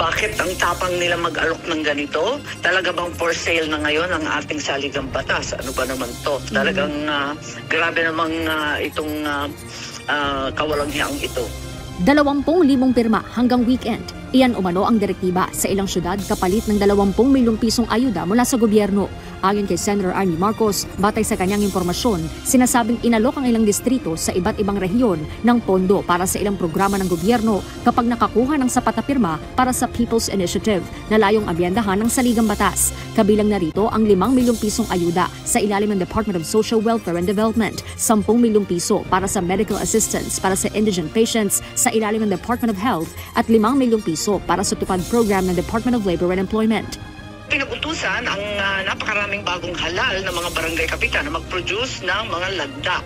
Bakit ang tapang nila mag-alok ng ganito? Talaga bang for sale na ngayon ang ating saligang batas? Ano ba naman to? Talagang grabe namang itong kawalang-hiang ito. 20,000 pirma hanggang weekend. Iyan umano ang direktiba sa ilang syudad kapalit ng 20 milyong pisong ayuda mula sa gobyerno. Ayon kay Senator Amy Marcos, batay sa kanyang impormasyon, sinasabing inalok ang ilang distrito sa iba't ibang rehiyon ng pondo para sa ilang programa ng gobyerno kapag nakakuha ng sapat na pirma para sa People's Initiative na layong amyendahan ng saligang batas. Kabilang narito ang 5 milyong pisong ayuda sa ilalim ng Department of Social Welfare and Development, 10 milyong piso para sa medical assistance para sa indigent patients sa ilalim ng Department of Health at 5 milyong piso para sa tupad program ng Department of Labor and Employment. Pinuutusan ang napakaraming bagong halal na mga barangay kapitan na mag-produce ng mga lagda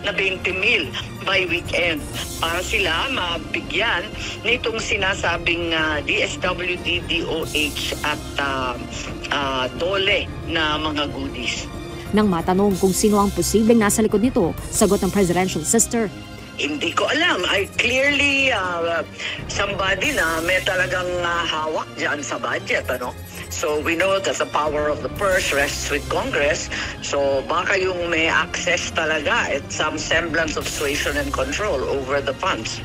na 20,000 by weekend para sila mabigyan nitong sinasabing DSWD, DOH at DOLE na mga goodies. Nang matanong kung sino ang posibleng nasa likod nito, sagot ng presidential sister, hindi ko alam. I clearly somebody na may talagang hawak dyan sa budget, ano? So we know that the power of the purse rests with Congress. So baka yung may access talaga at some semblance of suasion and control over the funds.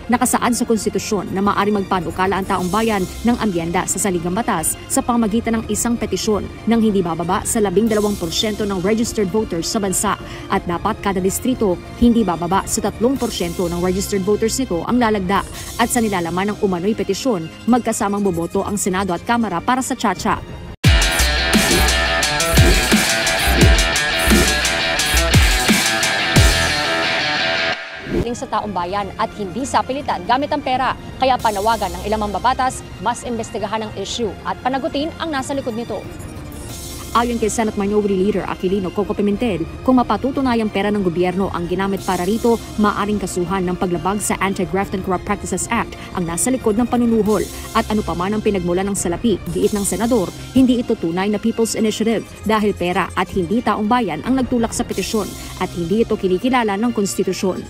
Nakasaad sa konstitusyon na maaari magpanukala ang taong bayan ng amyenda sa saligang batas sa pamamagitan ng isang petisyon nang hindi bababa sa 12% ng registered voters sa bansa at dapat kada distrito hindi bababa sa 3% ng registered voters nito ang lalagda at sa nilalaman ng umano'y petisyon magkasamang boboto ang Senado at Kamara para sa tsa-tsa. Sa taong bayan at hindi sa pilitan gamit ang pera. Kaya panawagan ng ilang mambabatas, mas imbestigahan ang issue at panagutin ang nasa likod nito. Ayon kay Senate Minority Leader Aquilino Coco Pimentel, kung mapatutunayang pera ng gobyerno ang ginamit para rito, maaaring kasuhan ng paglabag sa Anti-Graft and Corrupt Practices Act ang nasa likod ng panunuhol. At ano pa man ang pinagmula ng salapi, giit ng senador, hindi ito tunay na People's Initiative dahil pera at hindi taong bayan ang nagtulak sa petisyon at hindi ito kinikilala ng konstitusyon.